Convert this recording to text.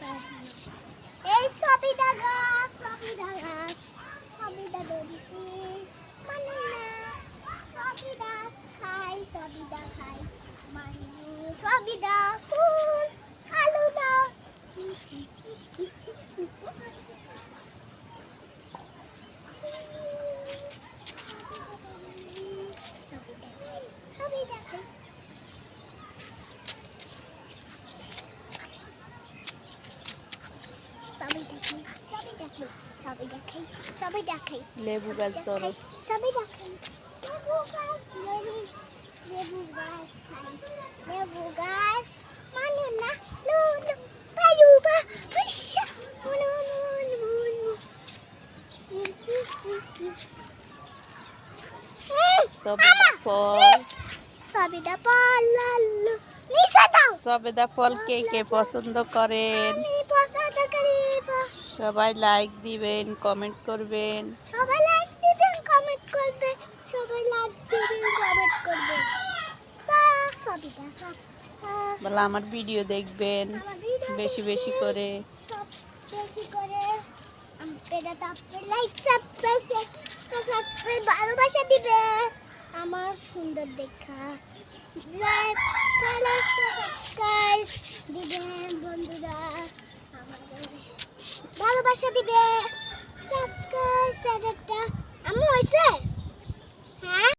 এই সবিদা গাছ সবিদা বেরিয়েছে মানে না সবিদা খাই মানে সবিদা ফুল আলু দাও সবিদা খাই সবাই দেখাই লেবু গাছ ধরো সবাই দেখাই লেবু গাছ মানে না লুলু পায়ুবা ফিশা মুনু মুনু সবিদা ফল লালু নিশা দাও সবেদা ফল কে কে পছন্দ করেন পছন্দ করি সবাই লাইক দিবেন কমেন্ট করবেন সবাই লাইক দিবেন কমেন্ট করবেন বা সবিদা বলে আমার ভিডিও দেখবেন বেশি বেশি করে লাইক সাবস্ক্রাইব ভালোবাসা দিবে আমার সুন্দর দেখা লাইক সাবস্ক্রাইব দিবেন বন্ধুরা আমাদের ভালোবাসা দিবে সাবস্ক্রাইব চ্যানেলটা আমি হইছে